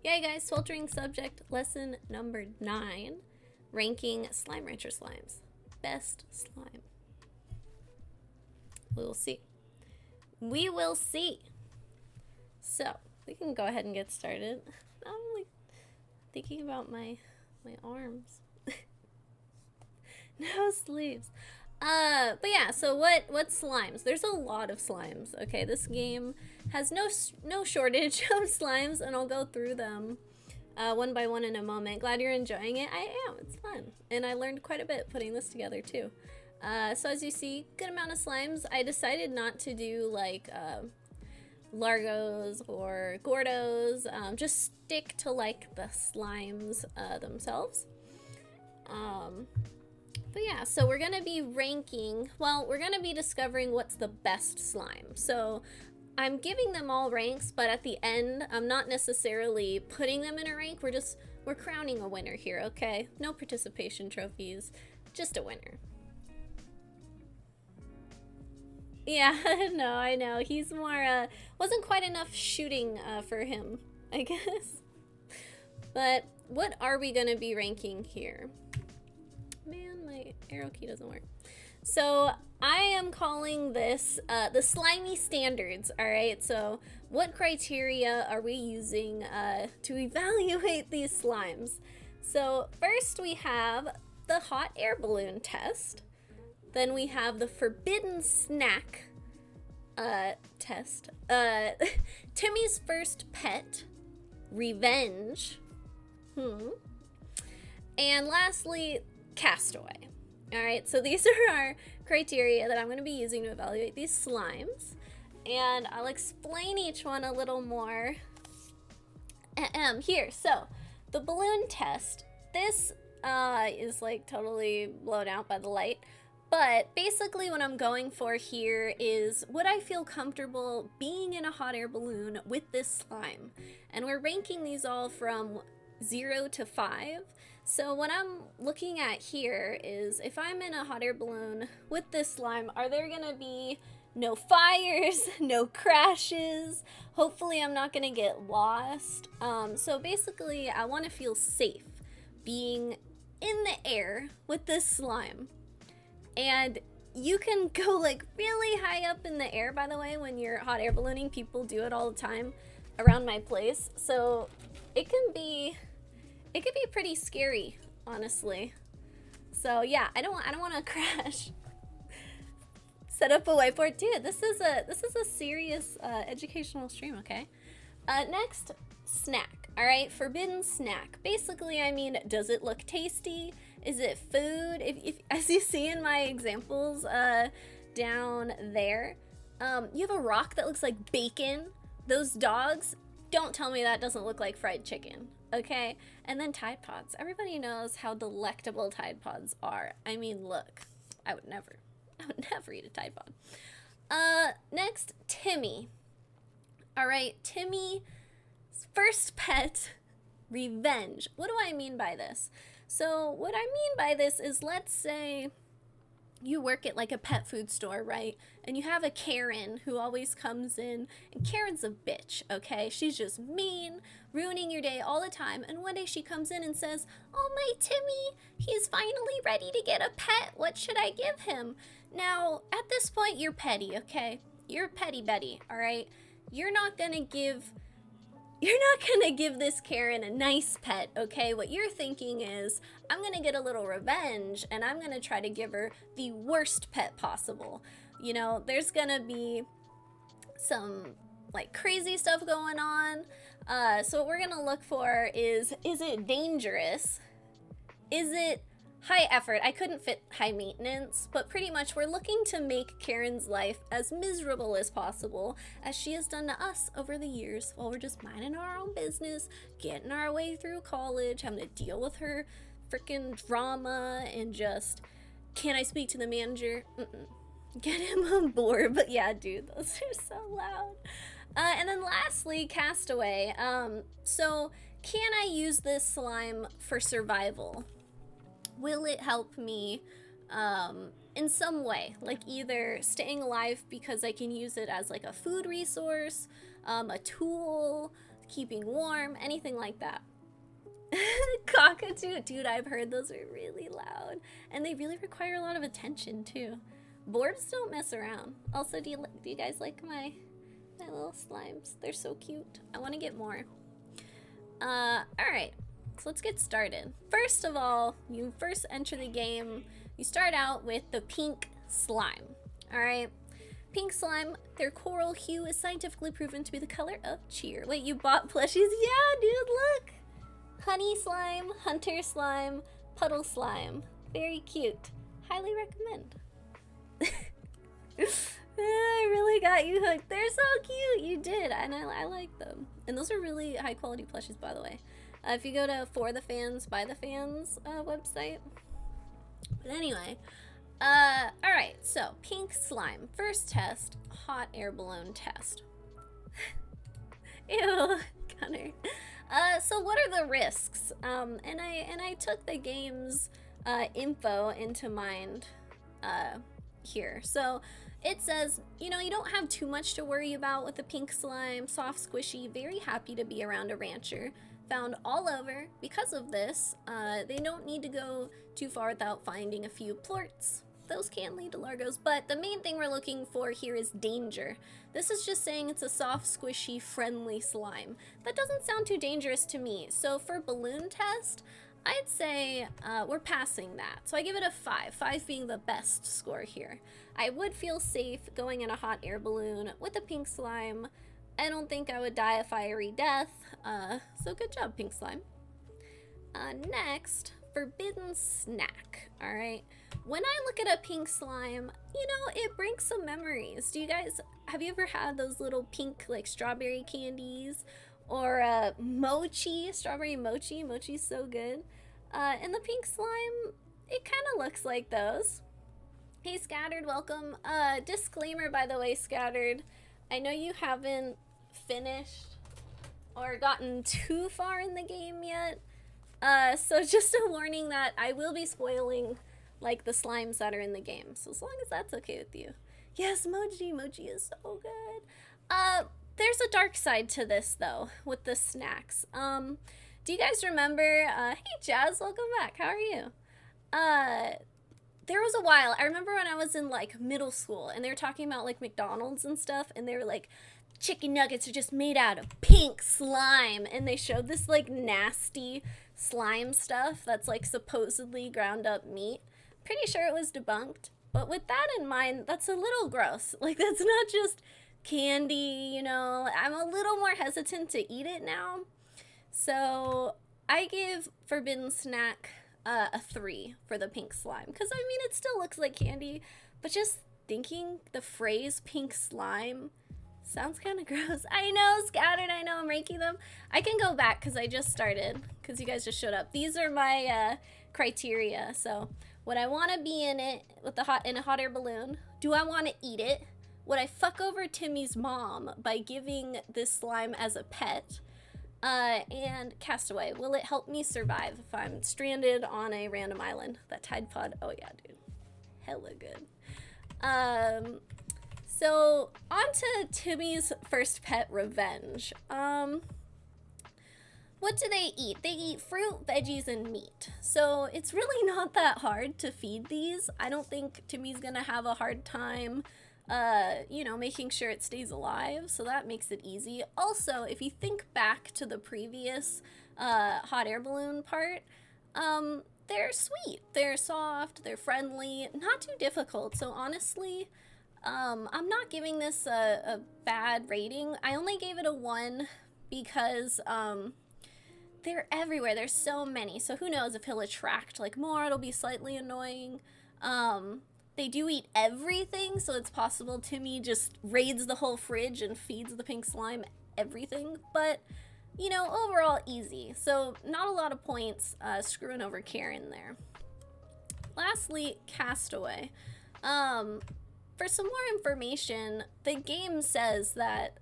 Yeah, guys, sweltering subject lesson number 9, ranking Slime Rancher slimes. Best slime. We will see. We will see. So, we can go ahead and get started. I'm like thinking about my arms. No sleeves. But yeah, so what slimes? There's a lot of slimes. Okay, this game has no shortage of slimes, and I'll go through them one by one in a moment. Glad you're enjoying it. I am. It's fun, and I learned quite a bit putting this together too. So as you see, good amount of slimes. I decided not to do like Largos or Gordos. Just stick to like the slimes themselves. But yeah, so we're gonna be ranking, well, we're gonna be discovering what's the best slime. So I'm giving them all ranks, but at the end, I'm not necessarily putting them in a rank. We're crowning a winner here, okay? No participation trophies, just a winner. Yeah, no, I know. He's more, wasn't quite enough shooting for him, I guess. But what are we gonna be ranking here? Man, my arrow key doesn't work. So I am calling this the Slimey Standards, all right? So what criteria are we using to evaluate these slimes? So first we have the hot air balloon test. Then we have the forbidden snack test. Timmy's first pet, revenge. And lastly, castaway. All right, so these are our criteria that I'm going to be using to evaluate these slimes, and I'll explain each one a little more here. So the balloon test, this is like totally blown out by the light, but basically what I'm going for here is, would I feel comfortable being in a hot air balloon with this slime? And we're ranking these all from 0 to 5. So what I'm looking at here is, if I'm in a hot air balloon with this slime, are there gonna be no fires, no crashes? Hopefully I'm not gonna get lost. So basically I wanna feel safe being in the air with this slime. And you can go like really high up in the air, by the way, when you're hot air ballooning. People do it all the time around my place. So it can be pretty scary, honestly. So yeah, I don't want to crash. Set up a whiteboard, dude. This is a serious educational stream, okay? Next, snack. All right, forbidden snack. Basically, I mean, does it look tasty? Is it food? If as you see in my examples down there, you have a rock that looks like bacon. Those dogs, don't tell me that doesn't look like fried chicken. Okay, and then Tide Pods. Everybody knows how delectable Tide Pods are. I mean, look, I would never eat a Tide Pod. Next, Timmy. All right, Timmy's first pet, revenge. What do I mean by this? So what I mean by this is, let's say you work at like a pet food store, right? And you have a Karen who always comes in, and Karen's a bitch, okay? She's just mean, ruining your day all the time. And one day she comes in and says, "Oh, my Timmy, he's finally ready to get a pet. What should I give him?" Now, at this point, you're petty, okay? You're petty Betty, all right? You're not gonna give this Karen a nice pet, okay? What you're thinking is, I'm gonna get a little revenge, and I'm gonna try to give her the worst pet possible. You know, there's gonna be some like crazy stuff going on. So what we're gonna look for is it dangerous? Is it high effort? I couldn't fit high maintenance, but pretty much we're looking to make Karen's life as miserable as possible, as she has done to us over the years, while we're just minding our own business, getting our way through college, having to deal with her freaking drama, and just, can I speak to the manager? Get him on board. But yeah, dude, those are so loud. And then lastly, castaway. So can I use this slime for survival? Will it help me in some way, like either staying alive because I can use it as like a food resource, a tool? keeping warm, anything like that. Cockatoo, dude, I've heard those are really loud, and they really require a lot of attention too. Boards don't mess around. Also, do you guys like my little slimes? They're so cute. I want to get more. All right, so let's get started. First of all, you first enter the game. You start out with the pink slime. All right, pink slime. Their coral hue is scientifically proven to be the color of cheer. Wait, you bought plushies? Yeah, dude, look. Honey slime, hunter slime, puddle slime. Very cute. Highly recommend. I really got you hooked. They're so cute. You did, and I like them. And those are really high quality plushies, by the way. If you go to For the Fans, By the Fans website. But anyway, all right. So pink slime. First test, hot air balloon test. Ew, Connor. So what are the risks? And I took the game's info into mind here. So it says, you know, you don't have too much to worry about with the pink slime, soft, squishy, very happy to be around a rancher, found all over. Because of this, they don't need to go too far without finding a few plorts. Those can lead to largos, but the main thing we're looking for here is danger. This is just saying it's a soft, squishy, friendly slime. That doesn't sound too dangerous to me. So for balloon test, I'd say we're passing that. So I give it a 5, 5 being the best score here. I would feel safe going in a hot air balloon with a pink slime. I don't think I would die a fiery death. So good job, pink slime. Next, forbidden snack. All right. When I look at a pink slime, you know, it brings some memories. Have you ever had those little pink like strawberry candies? Or mochi, strawberry mochi. Mochi's so good. And the pink slime, it kind of looks like those. Hey, Scattered, welcome. Disclaimer, by the way, Scattered. I know you haven't finished or gotten too far in the game yet. So just a warning that I will be spoiling like the slimes that are in the game. So as long as that's okay with you. Yes, mochi. Mochi is so good. There's a dark side to this, though, with the snacks. Do you guys remember, hey, Jazz, welcome back. How are you? There was a while, I remember when I was in, like, middle school, and they were talking about, like, McDonald's and stuff, and they were like, chicken nuggets are just made out of pink slime, and they showed this, like, nasty slime stuff that's, like, supposedly ground up meat. Pretty sure it was debunked, but with that in mind, that's a little gross. Like, that's not just candy, you know. I'm a little more hesitant to eat it now. So I give forbidden snack a 3 for the pink slime. Because, I mean, it still looks like candy. But just thinking the phrase pink slime sounds kind of gross. I know, Scattered, I know, I'm ranking them. I can go back because I just started. Because you guys just showed up. These are my criteria. So would I want to be in it with in a hot air balloon? Do I want to eat it? Would I fuck over Timmy's mom by giving this slime as a pet? And Castaway, will it help me survive if I'm stranded on a random island? That Tide Pod, oh yeah, dude. Hella good. So, on to Timmy's first pet, Revenge. What do they eat? They eat fruit, veggies, and meat. So, it's really not that hard to feed these. I don't think Timmy's gonna have a hard time you know, making sure it stays alive, so that makes it easy. Also, if you think back to the previous hot air balloon part, they're sweet, they're soft, they're friendly, not too difficult. So honestly, I'm not giving this a bad rating. I only gave it a 1 because they're everywhere. There's so many, so who knows if he'll attract like more. It'll be slightly annoying. They do eat everything, so it's possible Timmy just raids the whole fridge and feeds the pink slime everything. But, you know, overall easy. So not a lot of points screwing over Karen there. Lastly, Castaway. For some more information, the game says that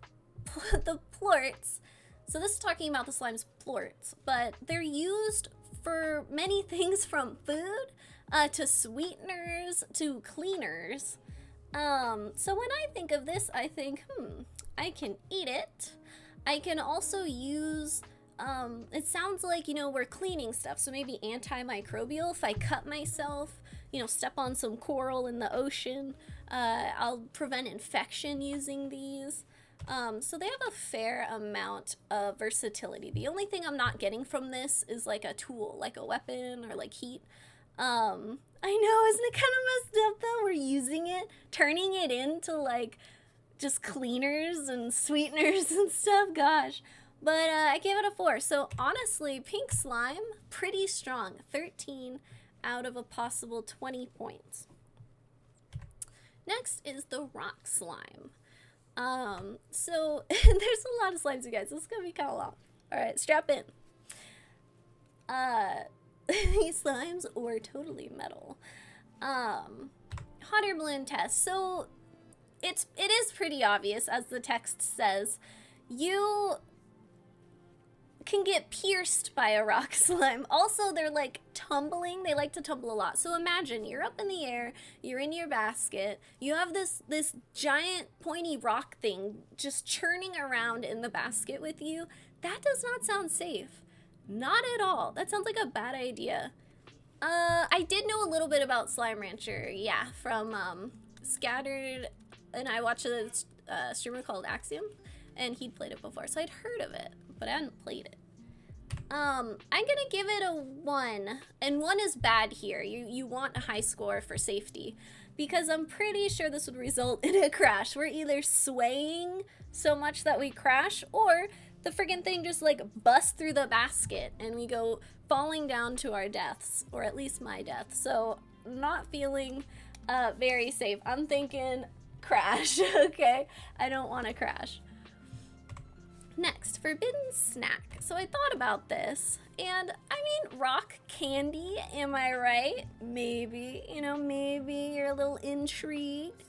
the plorts, so this is talking about the slime's plorts, but they're used for many things from food to sweeteners, to cleaners. So when I think of this, I think, I can eat it. I can also use, it sounds like, you know, we're cleaning stuff, so maybe antimicrobial. If I cut myself, you know, step on some coral in the ocean, I'll prevent infection using these. So they have a fair amount of versatility. The only thing I'm not getting from this is like a tool, like a weapon or like heat. I know, isn't it kind of messed up though? We're using it, turning it into like just cleaners and sweeteners and stuff, gosh. But I gave it a 4. So honestly, pink slime, pretty strong. 13 out of a possible 20 points. Next is the rock slime. So there's a lot of slimes, you guys. This is gonna be kind of long. All right, strap in. These slimes were totally metal. Hot air balloon test. So it is pretty obvious, as the text says. You can get pierced by a rock slime. Also, they're like tumbling. They like to tumble a lot. So imagine you're up in the air, you're in your basket, you have this giant pointy rock thing just churning around in the basket with you. That does not sound safe. Not at all. That sounds like a bad idea. I did know a little bit about Slime Rancher, yeah, from Scattered, and I watched a streamer called Axiom, and he'd played it before, so I'd heard of it, but I hadn't played it. I'm gonna give it a 1, and 1 is bad here. You want a high score for safety, because I'm pretty sure this would result in a crash. We're either swaying so much that we crash, or the friggin' thing just like busts through the basket and we go falling down to our deaths, or at least my death. So not feeling very safe. I'm thinking crash. Okay, I don't want to crash. Next, forbidden snack. So I thought about this, and I mean, rock candy, am I right? Maybe, you know, maybe you're a little intrigued.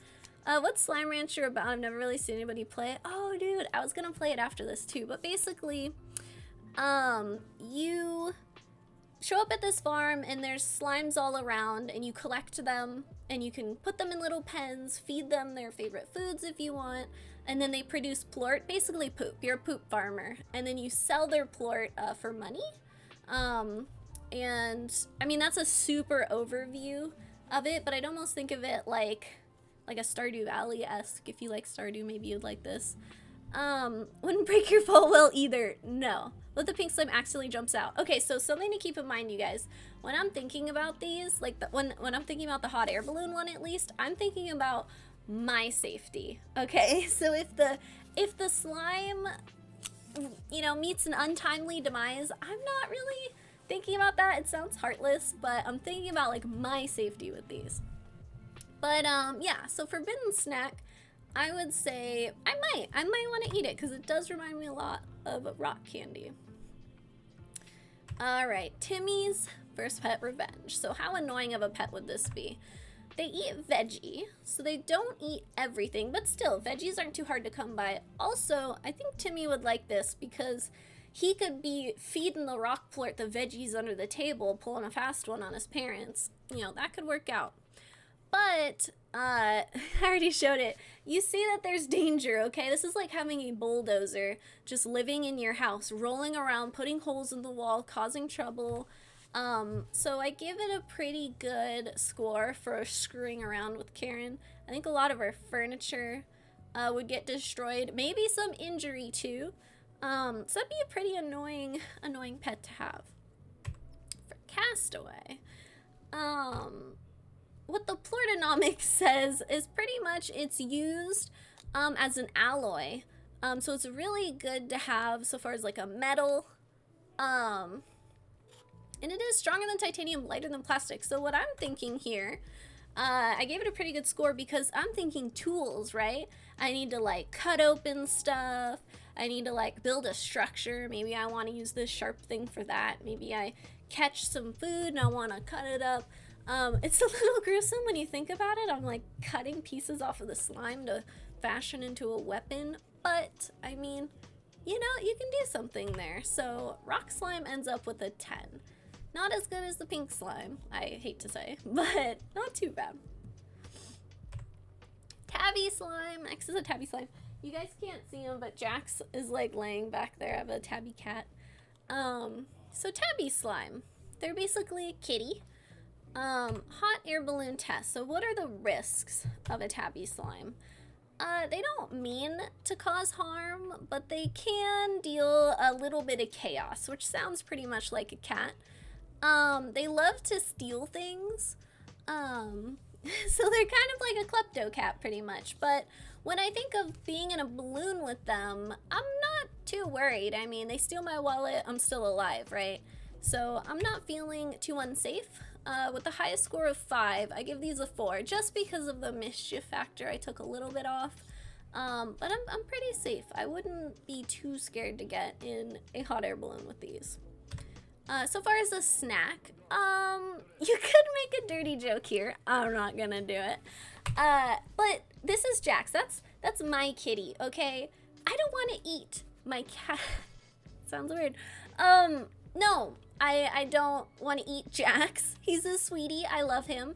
What's Slime Rancher about? I've never really seen anybody play it. Oh, dude, I was gonna play it after this too. But basically, you show up at this farm and there's slimes all around, and you collect them, and you can put them in little pens, feed them their favorite foods if you want, and then they produce plort, basically poop. You're a poop farmer, and then you sell their plort for money. And I mean, that's a super overview of it, but I'd almost think of it like a Stardew Valley-esque. If you like Stardew, maybe you'd like this. Wouldn't break your fall well either. No. But the pink slime accidentally jumps out. Okay, so something to keep in mind, you guys. When I'm thinking about these, like when I'm thinking about the hot air balloon one at least, I'm thinking about my safety. Okay, so if the slime, you know, meets an untimely demise, I'm not really thinking about that. It sounds heartless, but I'm thinking about like my safety with these. But yeah, so forbidden snack, I would say I might want to eat it because it does remind me a lot of rock candy. All right, Timmy's first pet revenge. So how annoying of a pet would this be? They eat veggie, so they don't eat everything, but still, veggies aren't too hard to come by. Also, I think Timmy would like this because he could be feeding the rock plort the veggies under the table, pulling a fast one on his parents. You know, that could work out. But, I already showed it. You see that there's danger, okay? This is like having a bulldozer just living in your house, rolling around, putting holes in the wall, causing trouble. So I give it a pretty good score for screwing around with Karen. I think a lot of our furniture would get destroyed. Maybe some injury too. So that'd be a pretty annoying pet to have. For Castaway, what the Plortonomics says is pretty much it's used as an alloy. So it's really good to have so far as like a metal. And it is stronger than titanium, lighter than plastic. So what I'm thinking here, I gave it a pretty good score because I'm thinking tools, right? I need to like cut open stuff. I need to like build a structure. Maybe I want to use this sharp thing for that. Maybe I catch some food and I want to cut it up. It's a little gruesome when you think about it. I'm like cutting pieces off of the slime to fashion into a weapon. But, I mean, you know, you can do something there. So, rock slime ends up with a 10. Not as good as the pink slime, I hate to say, but not too bad. Tabby slime. Next is a tabby slime. You guys can't see him, but Jax is like laying back there. I have a tabby cat. So Tabby Slime. They're basically a kitty. Hot air balloon test. So what are the risks of a Tabby Slime? They don't mean to cause harm, but they can deal a little bit of chaos, which sounds pretty much like a cat. They love to steal things. So they're kind of like a klepto cat pretty much, but when I think of being in a balloon with them, I'm not too worried. I mean, they steal my wallet, I'm still alive, right? So I'm not feeling too unsafe. With the highest score of 5, I give these a 4, just because of the mischief factor I took a little bit off. But I'm pretty safe. I wouldn't be too scared to get in a hot air balloon with these. So far as a snack, you could make a dirty joke here. I'm not gonna do it. But this is Jax. That's my kitty, okay? I don't want to eat my cat. Sounds weird. No, I don't want to eat Jax. He's a sweetie. I love him.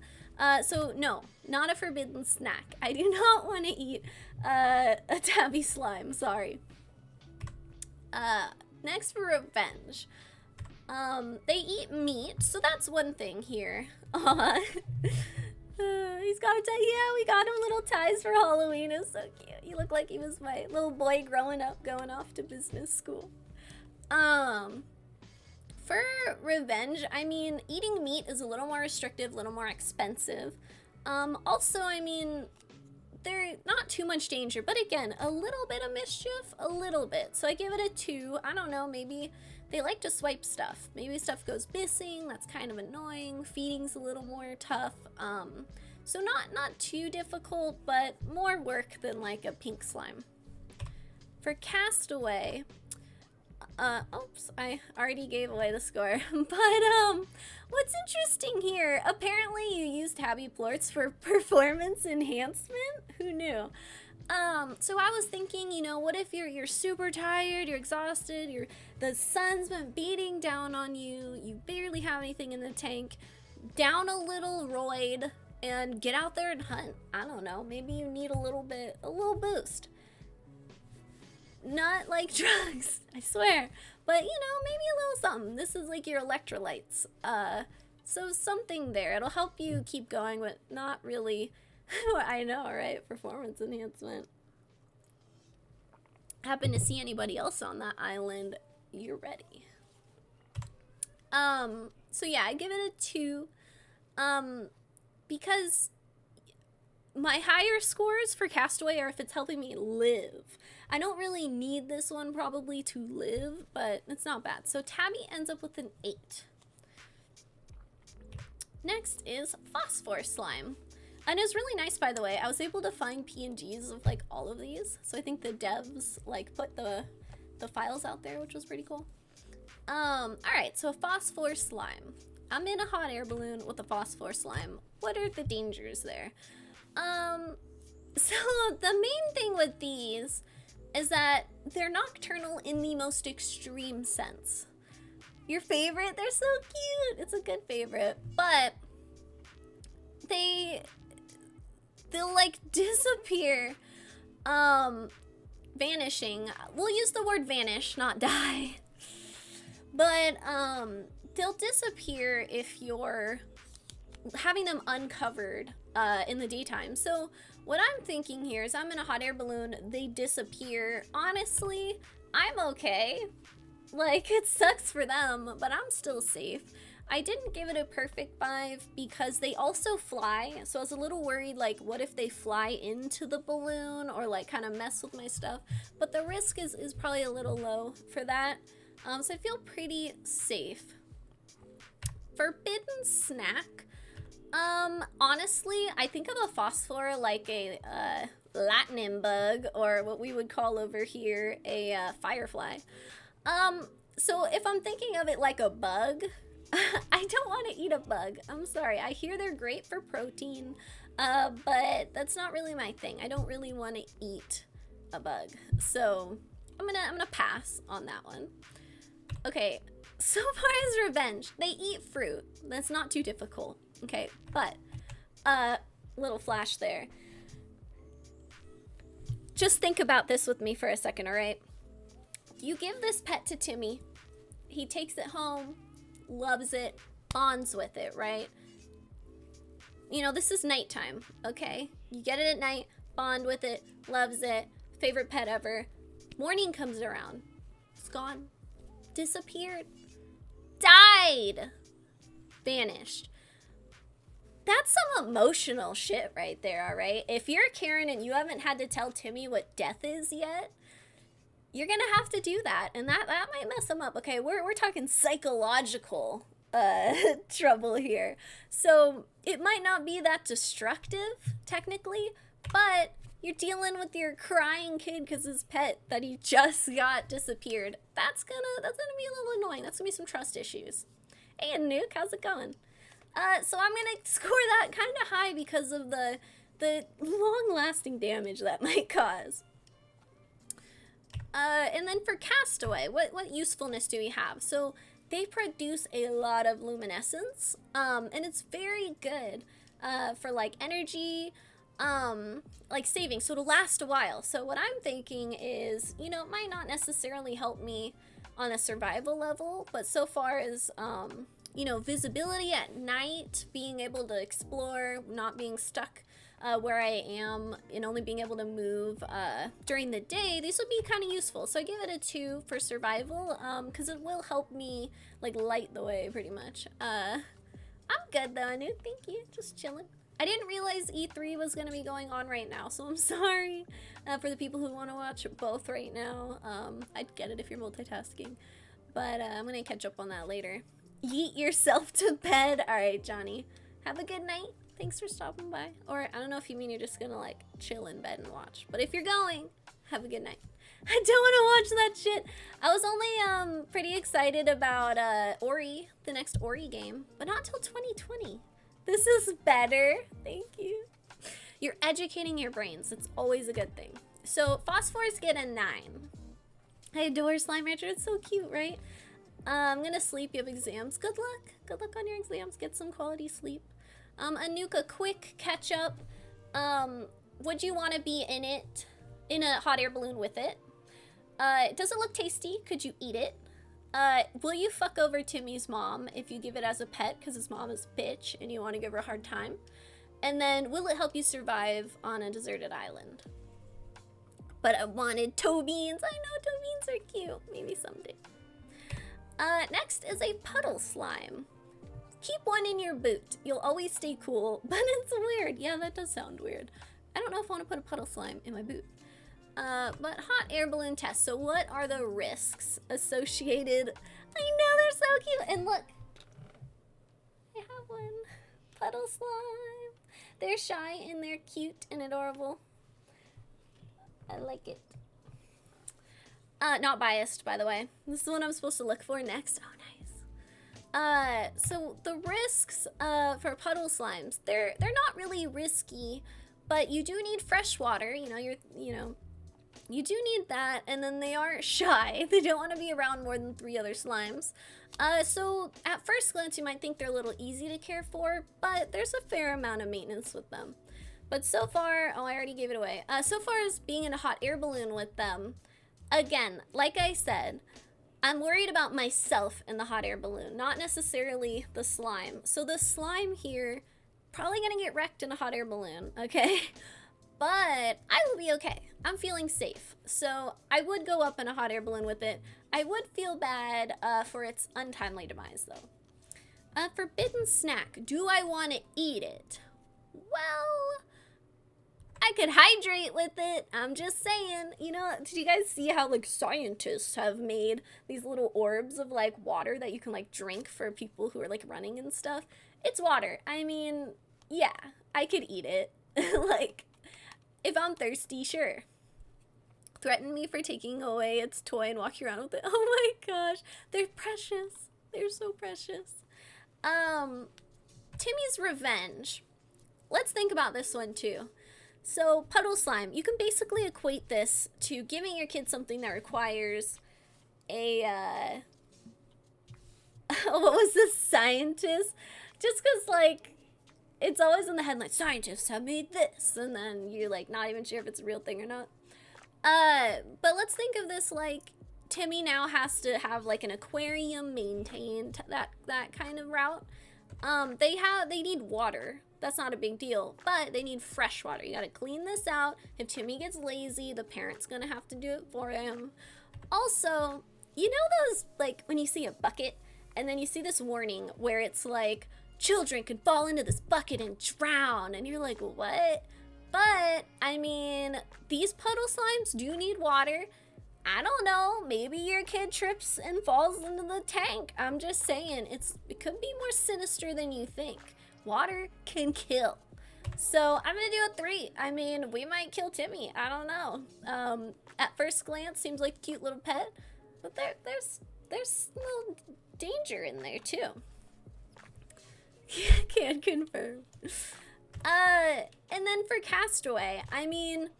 So no, not a forbidden snack. I do not want to eat a Tabby Slime. Sorry. Next for revenge. They eat meat, so that's one thing here. He's got a tie. Yeah, we got him little ties for Halloween. It's so cute. He looked like he was my little boy growing up, going off to business school. For revenge, I mean, eating meat is a little more restrictive, a little more expensive. Also, I mean, they're not too much danger, but again, a little bit of mischief, a little bit. So I give it a 2. I don't know, maybe they like to swipe stuff. Maybe stuff goes missing, that's kind of annoying. Feeding's a little more tough. So not too difficult, but more work than like a pink slime. For Castaway, oops, I already gave away the score. But what's interesting here, apparently you use Tabby Plorts for performance enhancement? Who knew? So I was thinking, you know, what if you're super tired, you're exhausted, the sun's been beating down on you, you barely have anything in the tank, down a little roid and get out there and hunt. I don't know, maybe you need a little boost. Not like drugs, I swear, but you know, maybe a little something. This is like your electrolytes. So something there. It'll help you keep going, but not really. I know, right? Performance enhancement. Happen to see anybody else on that island, you're ready. So yeah, I give it a 2. Because my higher scores for Castaway are if it's helping me live. I don't really need this one probably to live, but it's not bad. So Tabby ends up with an 8. Next is Phosphor Slime. And it was really nice, by the way. I was able to find PNGs of like all of these. So I think the devs like put the files out there, which was pretty cool. Alright, so Phosphor Slime. I'm in a hot air balloon with a Phosphor Slime. What are the dangers there? So the main thing with these is that they're nocturnal in the most extreme sense. Your favorite? They're so cute. It's a good favorite. But they'll like disappear, vanishing. We'll use the word vanish, not die. But they'll disappear if you're having them uncovered in the daytime. So what I'm thinking here is I'm in a hot air balloon, they disappear. Honestly, I'm okay. Like, it sucks for them, but I'm still safe. I didn't give it a perfect 5 because they also fly, so I was a little worried, like, what if they fly into the balloon or, like, kind of mess with my stuff? But the risk is probably a little low for that, so I feel pretty safe. Forbidden snack. Honestly, I think of a phosphor like a Latinum bug, or what we would call over here a firefly. So if I'm thinking of it like a bug, I don't want to eat a bug. I'm sorry. I hear they're great for protein, but that's not really my thing. I don't really want to eat a bug. So I'm gonna pass on that one. Okay, so far as revenge, they eat fruit. That's not too difficult. Okay, but little flash there. just think about this with me for a second, all right? You give this pet to Timmy. He takes it home, loves it, bonds with it, right? You know, this is nighttime, okay? You get it at night, bond with it, loves it, favorite pet ever. Morning comes around. It's gone. Disappeared. Died. Vanished. That's some emotional shit right there, all right? If you're Karen and you haven't had to tell Timmy what death is yet, you're gonna have to do that, and that might mess him up. Okay, we're talking psychological trouble here. So it might not be that destructive, technically, but you're dealing with your crying kid because his pet that he just got disappeared. That's gonna be a little annoying. That's gonna be some trust issues. Hey, Nuke, how's it going? So I'm gonna score that kind of high because of the long-lasting damage that might cause. And then for Castaway, what usefulness do we have? So they produce a lot of luminescence, and it's very good for like energy, like saving, so to last a while. So what I'm thinking is, you know, it might not necessarily help me on a survival level, but so far as you know, visibility at night, being able to explore, not being stuck where I am, and only being able to move during the day, these would be kind of useful. So I give it a 2 for survival, because it will help me like light the way pretty much. I'm good though, Anu. Thank you. Just chilling. I didn't realize E3 was going to be going on right now, so I'm sorry for the people who want to watch both right now. I'd get it if you're multitasking, but I'm going to catch up on that later. Yeet yourself to bed. All right, Johnny. Have a good night. Thanks for stopping by. Or I don't know if you mean you're just going to like chill in bed and watch, but if you're going, have a good night. I don't want to watch that shit. I was only pretty excited about Ori, the next Ori game, but not till 2020. This is better. Thank you. You're educating your brains. It's always a good thing. So phosphors get a 9. I adore Slime Rancher. It's so cute, right? I'm gonna sleep. You have exams. Good luck. Good luck on your exams. Get some quality sleep. Anuka, quick catch up. Would you want to be in it, in a hot air balloon with it? Does it look tasty? Could you eat it? Will you fuck over Timmy's mom if you give it as a pet because his mom is a bitch and you want to give her a hard time? And then will it help you survive on a deserted island? But I wanted toe beans. I know toe beans are cute. Maybe someday. Next is a Puddle Slime. Keep one in your boot. You'll always stay cool, but it's weird. Yeah, that does sound weird. I don't know if I want to put a Puddle Slime in my boot. But hot air balloon test. So what are the risks associated? I know, they're so cute. And look, I have one. Puddle Slime. They're shy and they're cute and adorable. I like it. Not biased, by the way. This is what I'm supposed to look for next. Oh, nice. So the risks for Puddle Slimes, they're not really risky, but you do need fresh water. You know, you do need that, and then they are shy. They don't want to be around more than 3 other slimes. So at first glance, you might think they're a little easy to care for, but there's a fair amount of maintenance with them. But so far, oh, I already gave it away. So far as being in a hot air balloon with them, again, like I said, I'm worried about myself in the hot air balloon, not necessarily the slime. So the slime here, probably gonna get wrecked in a hot air balloon, okay? But I will be okay. I'm feeling safe. So I would go up in a hot air balloon with it. I would feel bad for its untimely demise, though. Forbidden snack. Do I want to eat it? Well, I could hydrate with it. I'm just saying. You know, did you guys see how, like, scientists have made these little orbs of, like, water that you can, like, drink for people who are, like, running and stuff? It's water. I mean, yeah, I could eat it. Like, if I'm thirsty, sure. Threaten me for taking away its toy and walking around with it. Oh my gosh. They're precious. They're so precious. Timmy's Revenge. Let's think about this one too. So, Puddle Slime. You can basically equate this to giving your kid something that requires a, what was this? Scientist? Just because, like, it's always in the headline, scientists have made this, and then you're, like, not even sure if it's a real thing or not. But let's think of this like Timmy now has to have like an aquarium maintained, that kind of route. They need water. That's not a big deal, but they need fresh water. You gotta clean this out. If Timmy gets lazy, the parent's gonna have to do it for him. Also, you know those, like, when you see a bucket and then you see this warning where it's like, children can fall into this bucket and drown, and you're like, what? But, I mean, these puddle slimes do need water. I don't know, maybe your kid trips and falls into the tank. I'm just saying, it could be more sinister than you think. Water can kill. So I'm gonna do a 3. I mean, we might kill Timmy. I don't know. At first glance, seems like a cute little pet, but there's a little danger in there too. Can't confirm. And then for Castaway, I mean,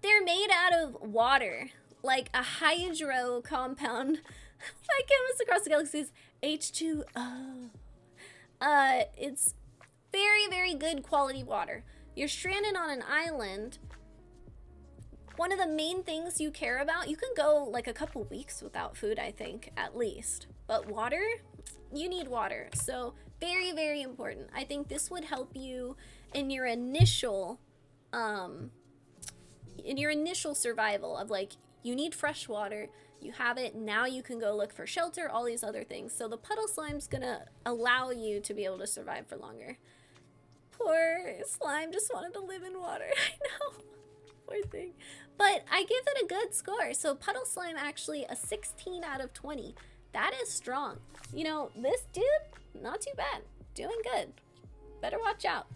they're made out of water, like a hydro compound. My chemist across the galaxy is H2O. It's very, very good quality water. You're stranded on an island. One of the main things you care about, you can go like a couple weeks without food, I think, at least. But water, you need water. So very, very important. I think this would help you in your initial survival of like, you need fresh water, you have it, now you can go look for shelter, all these other things. So the puddle slime's gonna allow you to be able to survive for longer. Poor slime just wanted to live in water. I know. Poor thing. But I give it a good score. So puddle slime actually a 16 out of 20. That is strong. You know, this dude, not too bad. Doing good. Better watch out.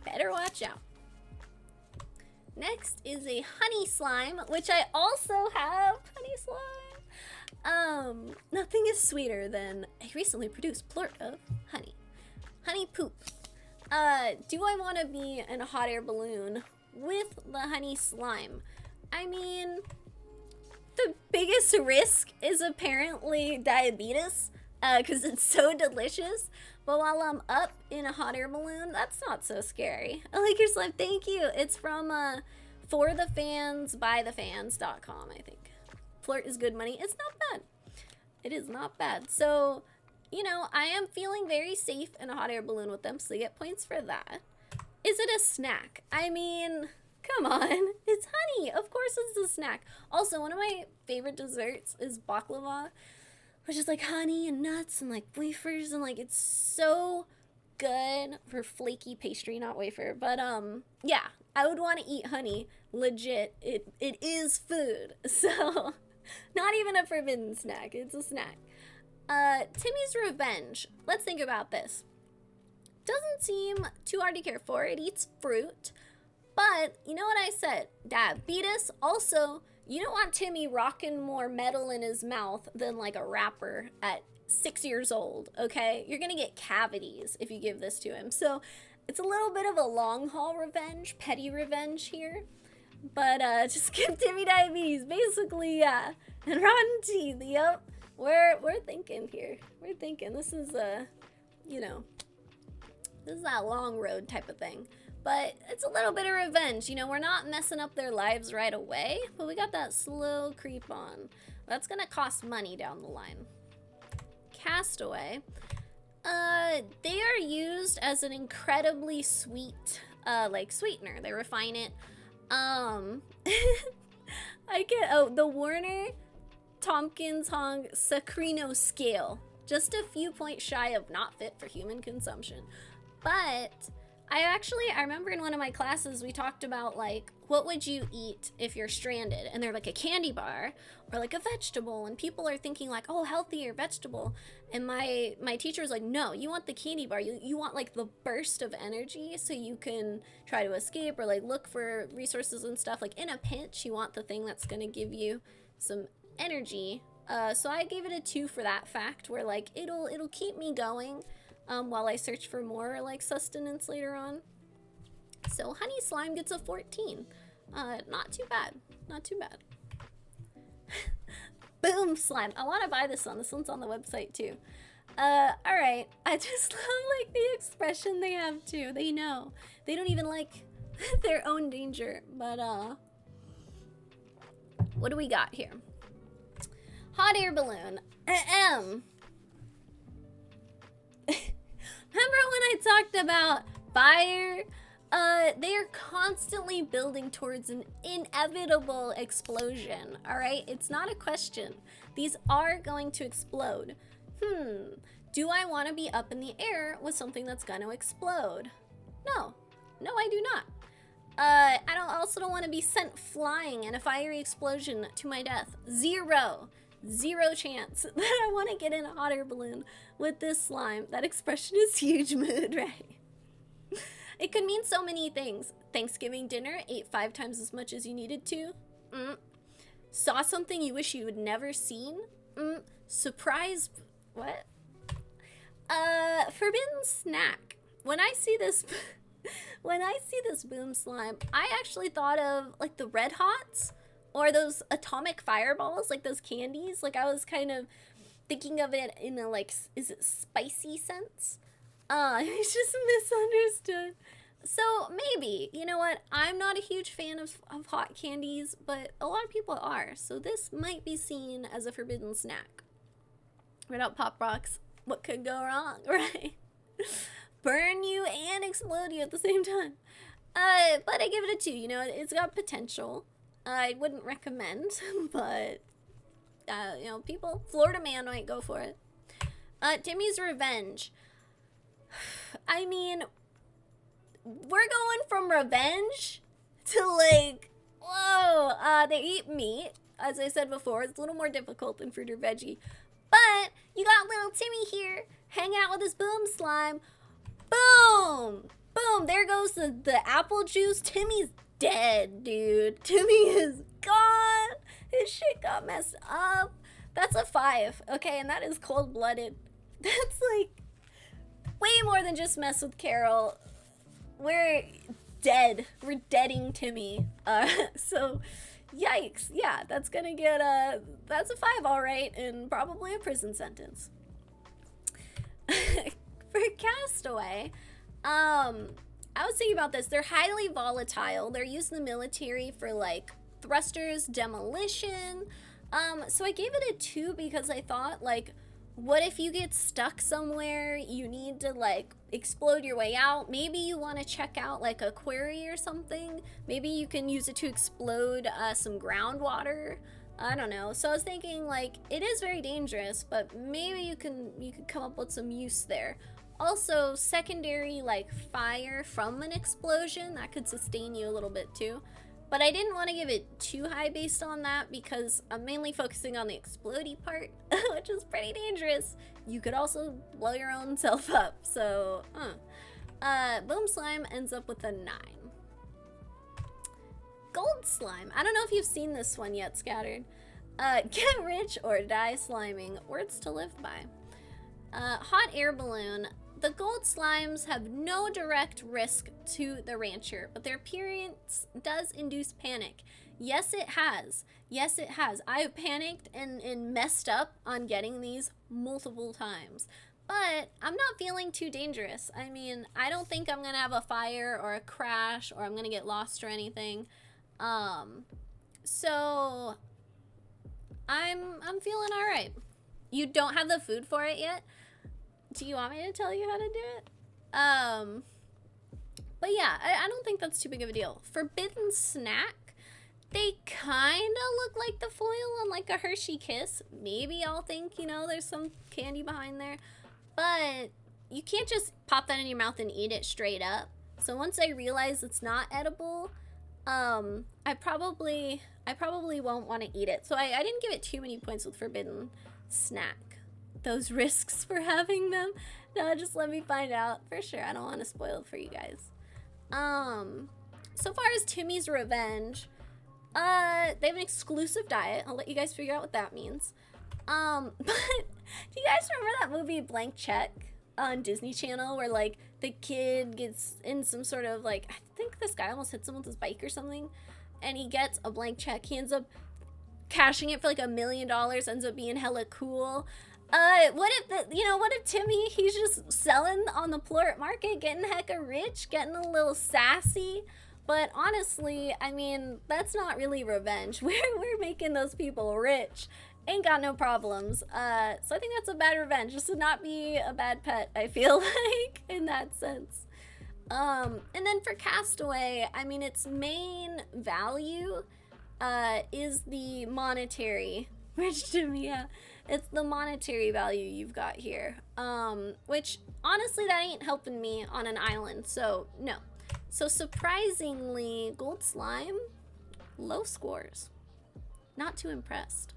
Better watch out. Next is a honey slime, which I also have. Honey slime. Nothing is sweeter than a recently produced plort of honey. Honey poop. Do I want to be in a hot air balloon with the honey slime? I mean, the biggest risk is apparently diabetes, because it's so delicious. But while I'm up in a hot air balloon, that's not so scary. I like your slime. Thank you. It's from forthefansbythefans.com, I think. Flirt is good money. It's not bad. It is not bad. So, you know, I am feeling very safe in a hot air balloon with them, so they get points for that. Is it a snack? I mean, come on. It's honey. Of course it's a snack. Also, one of my favorite desserts is baklava, which is like honey and nuts and like wafers, and like it's so good for flaky pastry, not wafer. But yeah, I would want to eat honey. Legit, it is food. So not even a forbidden snack. It's a snack. Timmy's Revenge. Let's think about this. Doesn't seem too hard to care for. It eats fruit. But you know what I said? Diabetes. Also, you don't want Timmy rocking more metal in his mouth than like a rapper at 6 years old, okay? You're gonna get cavities if you give this to him. So it's a little bit of a long haul revenge, petty revenge here. But just give Timmy diabetes, basically, yeah. And rotten teeth, yep. We're thinking here. We're thinking this is you know, this is that long road type of thing. But it's a little bit of revenge. You know, we're not messing up their lives right away, but we got that slow creep on. That's gonna cost money down the line. Castaway. They are used as an incredibly sweet, like sweetener. They refine it. The Warner Tompkins Hong Sacrino scale. Just a few points shy of not fit for human consumption. But I remember in one of my classes we talked about like, what would you eat if you're stranded? And they're like a candy bar or like a vegetable, and people are thinking like, oh, healthy or vegetable. And my teacher was like, no, you want the candy bar. You want like the burst of energy so you can try to escape or like look for resources and stuff. Like in a pinch, you want the thing that's gonna give you some energy. So I gave it a 2 for that fact, where like it'll keep me going while I search for more like sustenance later on. So honey slime gets a 14. Not too bad. Not too bad. Boom slime. I want to buy this one. This one's on the website too. All right. I just love like the expression they have too. They know. They don't even like their own danger. But what do we got here? Hot air balloon. Ahem. Remember when I talked about fire? They are constantly building towards an inevitable explosion, all right? It's not a question. These are going to explode. Do I want to be up in the air with something that's going to explode? No. No, I do not. I also don't want to be sent flying in a fiery explosion to my death. Zero chance that I want to get in a hot air balloon with this slime. That expression is huge mood, right? It could mean so many things. Thanksgiving dinner, ate 5 times as much as you needed to. Saw something you wish you had never seen. Surprise, what? Forbidden snack. When I see this boom slime, I actually thought of like the Red Hots or those atomic fireballs, like those candies. Like I was kind of thinking of it in a like, is it spicy sense? It's just misunderstood. So maybe, you know what? I'm not a huge fan of hot candies, but a lot of people are. So this might be seen as a forbidden snack. Red Hot Pop Rocks. What could go wrong, right? Burn you and explode you at the same time. But I give it a 2. You know, it's got potential. I wouldn't recommend, but you know, Florida man might go for it. Timmy's Revenge. I mean, we're going from revenge to like, whoa, they eat meat. As I said before, it's a little more difficult than fruit or veggie. But you got little Timmy here, hang out with his boom slime. Boom! Boom, there goes the apple juice. Timmy's dead, dude. Timmy is gone. His shit got messed up. That's a 5, okay? And that is cold-blooded. That's like way more than just mess with Carol. We're dead. We're deading Timmy. So, yikes. Yeah, that's gonna get that's a 5, all right, and probably a prison sentence. For Castaway, I was thinking about this. They're highly volatile. They're used in the military for like thrusters, demolition. So I gave it a 2 because I thought, like, what if you get stuck somewhere, you need to like explode your way out? Maybe you want to check out like a quarry or something. Maybe you can use it to explode some groundwater. I don't know. So I was thinking, like, it is very dangerous, but maybe you could come up with some use there. Also, secondary like fire from an explosion, that could sustain you a little bit too. But I didn't want to give it too high based on that because I'm mainly focusing on the explodey part, which is pretty dangerous. You could also blow your own self up. So, Boom Slime ends up with a 9. Gold Slime. I don't know if you've seen this one yet, Scattered. Get rich or die sliming. Words to live by. Hot air balloon. The gold slimes have no direct risk to the rancher, but their appearance does induce panic. Yes, it has. Yes, it has. I have panicked and messed up on getting these multiple times. But I'm not feeling too dangerous. I mean, I don't think I'm going to have a fire or a crash or I'm going to get lost or anything. So I'm feeling all right. You don't have the food for it yet? Do you want me to tell you how to do it? But yeah, I don't think that's too big of a deal. Forbidden snack, they kind of look like the foil on like a Hershey Kiss. Maybe I'll think, you know, there's some candy behind there. But you can't just pop that in your mouth and eat it straight up. So once I realize it's not edible, I probably won't want to eat it. So I didn't give it too many points with forbidden snack. Those risks for having them, no, just let me find out for sure. I don't want to spoil it for you guys. So far as Timmy's Revenge, they have an exclusive diet. I'll let you guys figure out what that means. But do you guys remember that movie Blank Check on Disney Channel where like the kid gets in some sort of like, I think this guy almost hits him with his bike or something, and he gets a blank check. He ends up cashing it for like $1 million, ends up being hella cool. What if Timmy, he's just selling on the plort market, getting hecka rich, getting a little sassy? But honestly, I mean, that's not really revenge. We're making those people rich. Ain't got no problems. So I think that's a bad revenge. Just to not be a bad pet, I feel like, in that sense. And then for Castaway, I mean, its main value is the monetary. Rich to me, yeah. It's the monetary value you've got here. Which, honestly, that ain't helping me on an island, so no. So surprisingly, Gold Slime, low scores. Not too impressed.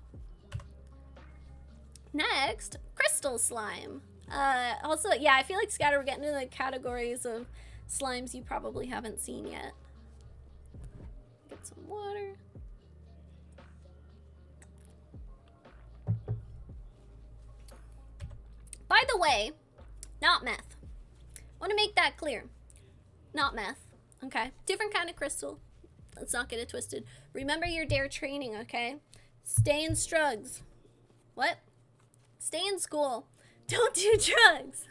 Next, Crystal Slime. Also, yeah, I feel like Scatter, we're getting into the categories of slimes you probably haven't seen yet. Get some water. By the way, not meth. I want to make that clear. Not meth. Okay? Different kind of crystal. Let's not get it twisted. Remember your dare training, okay? Stay in strugs. What? Stay in school. Don't do drugs.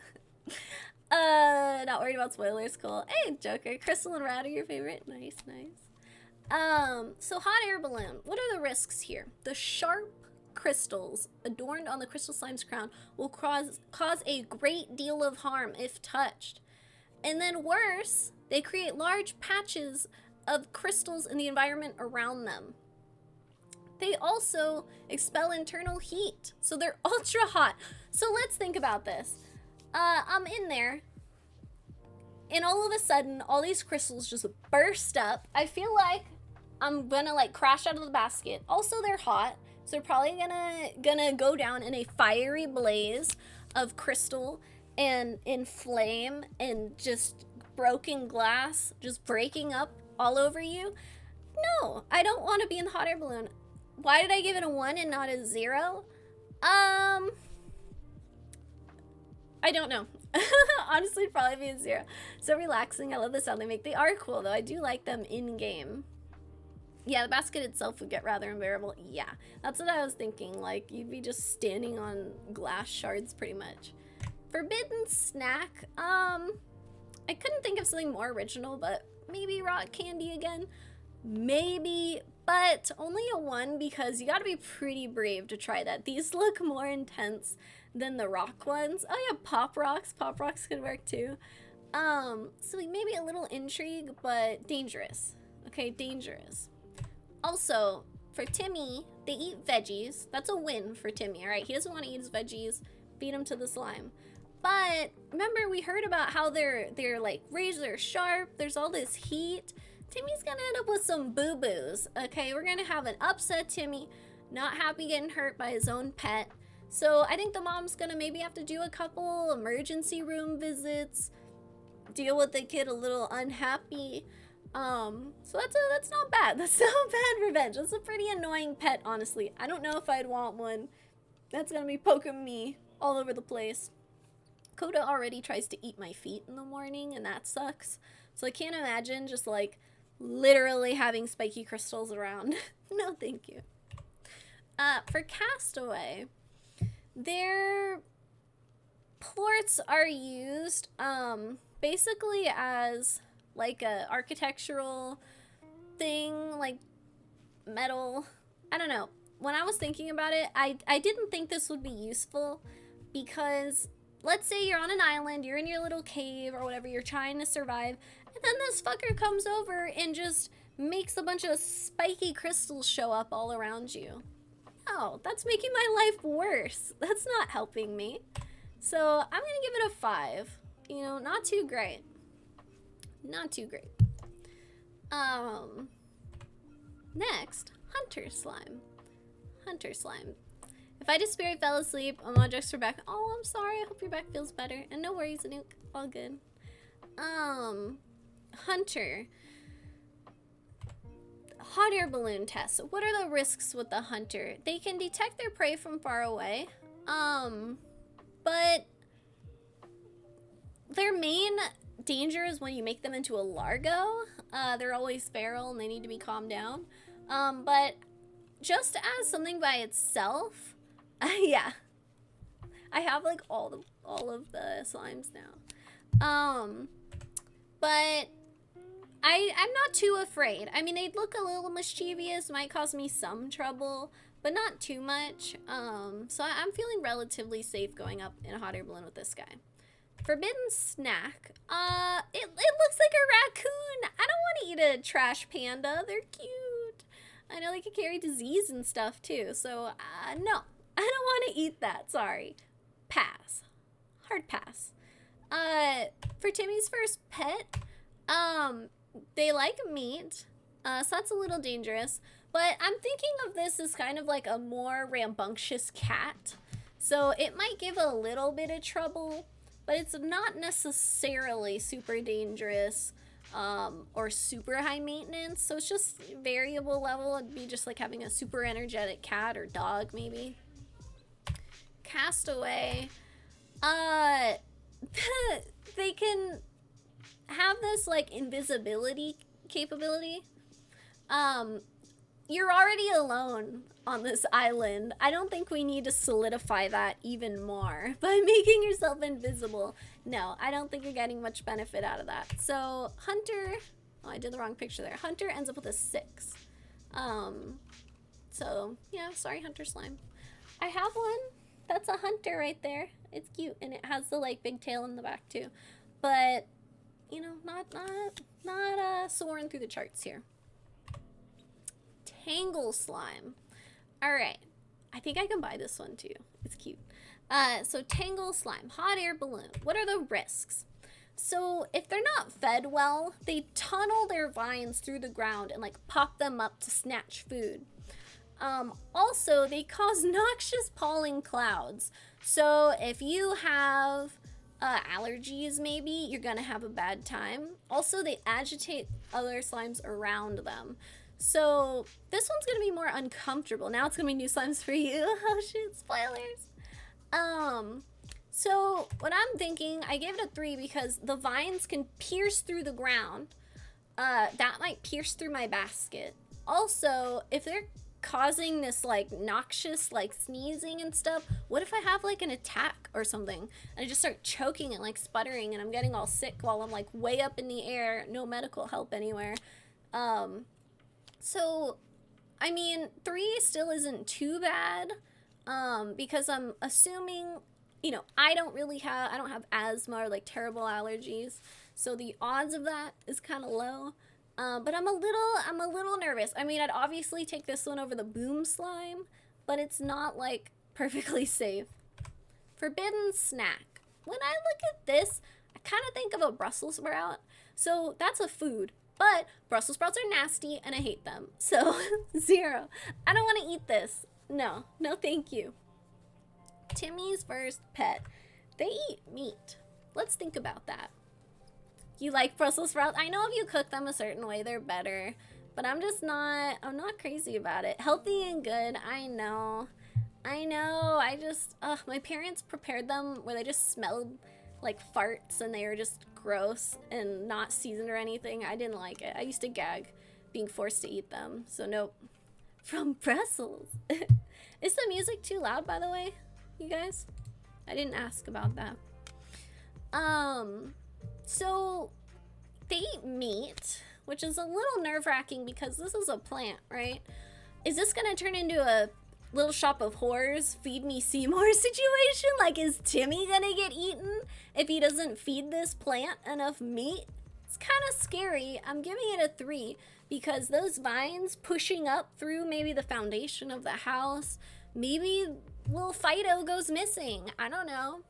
Not worried about spoilers. Cool. Hey, Joker. Crystal and Rad are your favorite. Nice, nice. So hot air balloon. What are the risks here? The sharp crystals adorned on the crystal slime's crown will cause a great deal of harm if touched. And then worse, they create large patches of crystals in the environment around them. They also expel internal heat, so they're ultra hot. So let's think about this. I'm in there, and all of a sudden, all these crystals just burst up. I feel like I'm gonna like crash out of the basket. Also, they're hot, so they're probably gonna go down in a fiery blaze of crystal and in flame and just broken glass just breaking up all over you. No, I don't want to be in the hot air balloon. Why did I give it a 1 and not a 0? I don't know. Honestly, probably be a 0. So relaxing. I love the sound they make. They are cool, though. I do like them in-game. Yeah, the basket itself would get rather unbearable. Yeah, that's what I was thinking. Like, you'd be just standing on glass shards, pretty much. Forbidden snack. I couldn't think of something more original, but maybe rock candy again. Maybe, but only a 1 because you gotta be pretty brave to try that. These look more intense than the rock ones. Oh yeah, pop rocks. Pop rocks could work too. So maybe a little intrigue, but dangerous. Okay, dangerous. Also, for Timmy, they eat veggies. That's a win for Timmy, all right? He doesn't want to eat his veggies. Feed him to the slime. But remember, we heard about how they're like razor sharp. There's all this heat. Timmy's gonna end up with some boo-boos, okay? We're gonna have an upset Timmy, not happy getting hurt by his own pet. So I think the mom's gonna maybe have to do a couple emergency room visits, deal with the kid a little unhappy. So that's not bad. That's not bad revenge. That's a pretty annoying pet, honestly. I don't know if I'd want one that's gonna be poking me all over the place. Coda already tries to eat my feet in the morning, and that sucks. So I can't imagine just like literally having spiky crystals around. No, thank you. For Castaway, their plorts are used basically as like a architectural thing, like metal. I don't know. When I was thinking about it, I didn't think this would be useful because let's say you're on an island, you're in your little cave or whatever, you're trying to survive, and then this fucker comes over and just makes a bunch of spiky crystals show up all around you. Oh, that's making my life worse. That's not helping me. So I'm gonna give it a 5. You know, not too great. Not too great. Next, Hunter Slime. Hunter Slime. If I disappear, I fell asleep. I'm on drugs for back. Oh, I'm sorry. I hope your back feels better. And no worries, Anouk. All good. Hunter. Hot air balloon test. What are the risks with the Hunter? They can detect their prey from far away. But their main danger is when you make them into a Largo. They're always feral and they need to be calmed down. But just as something by itself, yeah, I have like all of the slimes now. But I'm not too afraid. I mean, they look a little mischievous, might cause me some trouble, but not too much. So I'm feeling relatively safe going up in a hot air balloon with this guy. Forbidden snack. It looks like a raccoon. I don't want to eat a trash panda. They're cute. I know they could carry disease and stuff too. So no, I don't want to eat that. Sorry. Pass. Hard pass. For Timmy's first pet, they like meat, so that's a little dangerous. But I'm thinking of this as kind of like a more rambunctious cat. So it might give a little bit of trouble, but it's not necessarily super dangerous or super high maintenance. So it's just variable level. It'd be just like having a super energetic cat or dog maybe. Castaway. They can have this like invisibility capability. You're already alone on this island. I don't think we need to solidify that even more by making yourself invisible. No, I don't think you're getting much benefit out of that. So Hunter, oh, I did the wrong picture there. Hunter ends up with a 6. So yeah, sorry Hunter Slime. I have one that's a hunter right there. It's cute and it has the like big tail in the back too. But you know, not soaring through the charts here. Tangle Slime. All right, I think I can buy this one too. It's cute. So Tangle Slime, hot air balloon. What are the risks? So if they're not fed well, they tunnel their vines through the ground and like pop them up to snatch food. Also, they cause noxious pollen clouds. So if you have allergies maybe, you're gonna have a bad time. Also, they agitate other slimes around them. So this one's gonna be more uncomfortable. Now it's gonna be new slimes for you. Oh shit, spoilers. So what I'm thinking, I gave it a 3 because the vines can pierce through the ground. That might pierce through my basket. Also, if they're causing this like noxious like sneezing and stuff, what if I have like an attack or something and I just start choking and like sputtering and I'm getting all sick while I'm like way up in the air, no medical help anywhere. So I mean 3 still isn't too bad because I'm assuming, you know, I don't have asthma or like terrible allergies, so the odds of that is kind of low. But I'm a little nervous. I mean, I'd obviously take this one over the Boom Slime, but it's not like perfectly safe. Forbidden snack. When I look at this, I kind of think of a Brussels sprout. So that's a food, but Brussels sprouts are nasty and I hate them. So 0. I don't want to eat this. No, thank you. Timmy's first pet. They eat meat. Let's think about that. You like Brussels sprouts? I know if you cook them a certain way, they're better. But I'm not crazy about it. Healthy and good, I know. My parents prepared them where they just smelled like farts and they were just gross and not seasoned or anything. I didn't like it. I used to gag being forced to eat them. So nope. From Brussels. Is the music too loud, by the way, you guys? I didn't ask about that. So they eat meat, which is a little nerve-wracking because this is a plant, right? Is this gonna turn into a Little Shop of Horrors, feed me Seymour situation? Like, is Timmy gonna get eaten if he doesn't feed this plant enough meat? It's kind of scary. I'm giving it a 3 because those vines pushing up through maybe the foundation of the house, maybe little Fido goes missing. I don't know.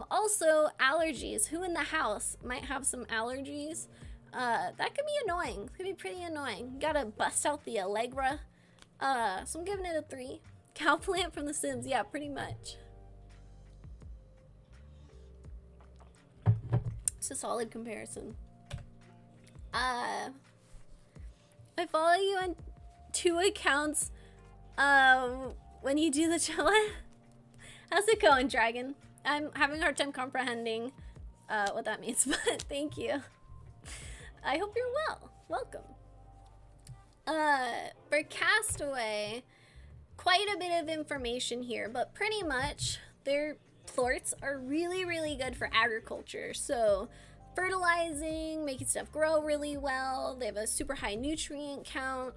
Also, allergies. Who in the house might have some allergies? That could be annoying. It could be pretty annoying. Gotta bust out the Allegra. So I'm giving it a 3. Cow plant from The Sims. Yeah, pretty much. It's a solid comparison. I follow you on 2 accounts. When you do the show. How's it going, Dragon? I'm having a hard time comprehending what that means, but thank you. I hope you're well. Welcome. For Castaway, quite a bit of information here, but pretty much their plorts are really, really good for agriculture. So fertilizing, making stuff grow really well. They have a super high nutrient count.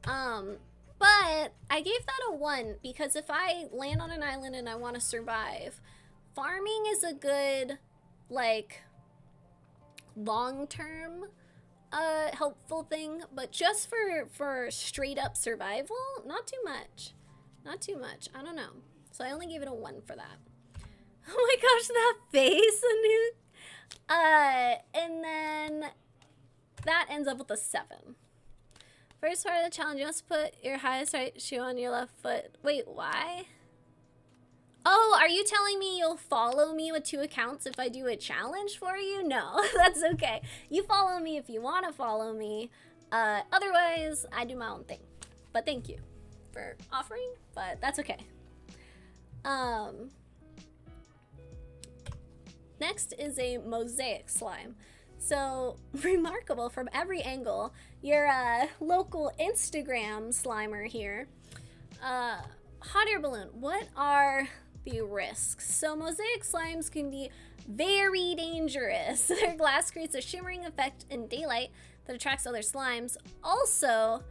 But I gave that a 1 because if I land on an island and I want to survive, farming is a good, like, long-term helpful thing, but just for straight up survival, not too much. Not too much. I don't know. So I only gave it a 1 for that. Oh my gosh, that face. And then that ends up with a 7. First part of the challenge, you must put your highest right shoe on your left foot. Wait, why? Oh, are you telling me you'll follow me with 2 accounts if I do a challenge for you? No, that's okay. You follow me if you want to follow me. Otherwise, I do my own thing. But thank you for offering, but that's okay. Next is a mosaic slime. So, remarkable from every angle. Your local Instagram Slimer here. Hot air balloon. What are the risks? So, mosaic slimes can be very dangerous. Their glass creates a shimmering effect in daylight that attracts other slimes. Also,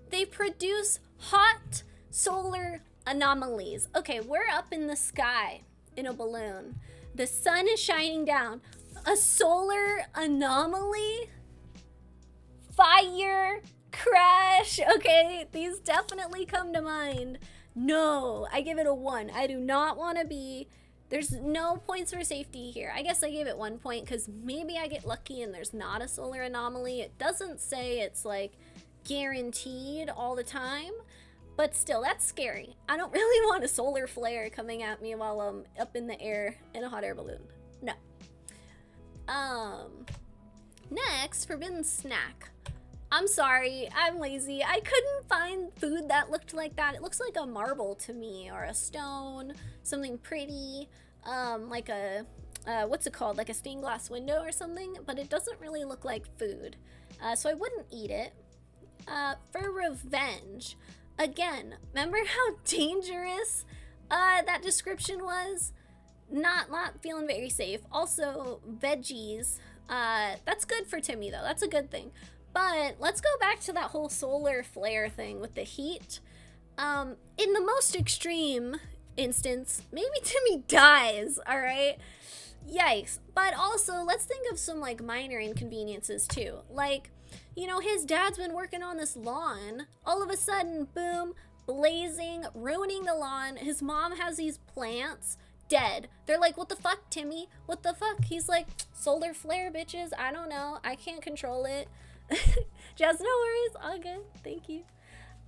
they produce hot solar anomalies. Okay, we're up in the sky in a balloon. The sun is shining down. A solar anomaly? Fire? Crash? Okay, these definitely come to mind. No, I give it a 1. I do not want to be... There's no points for safety here. I guess I gave it 1 point because maybe I get lucky and there's not a solar anomaly. It doesn't say it's like guaranteed all the time. But still, that's scary. I don't really want a solar flare coming at me while I'm up in the air in a hot air balloon. No. Next, forbidden snack. I'm sorry, I'm lazy. I couldn't find food that looked like that. It looks like a marble to me, or a stone, something pretty, like a, what's it called? Like a stained glass window or something, but it doesn't really look like food. So I wouldn't eat it. For revenge, again, remember how dangerous that description was? Not feeling very safe. Also, veggies. That's good for Timmy, though. That's a good thing. But let's go back to that whole solar flare thing with the heat. In the most extreme instance, maybe Timmy dies, alright? Yikes. But also, let's think of some, like, minor inconveniences, too. Like, you know, his dad's been working on this lawn. All of a sudden, boom, blazing, ruining the lawn. His mom has these plants. Dead. They're like, what the fuck, Timmy? What the fuck? He's like, solar flare, bitches. I don't know. I can't control it. Just no worries. All good. Thank you.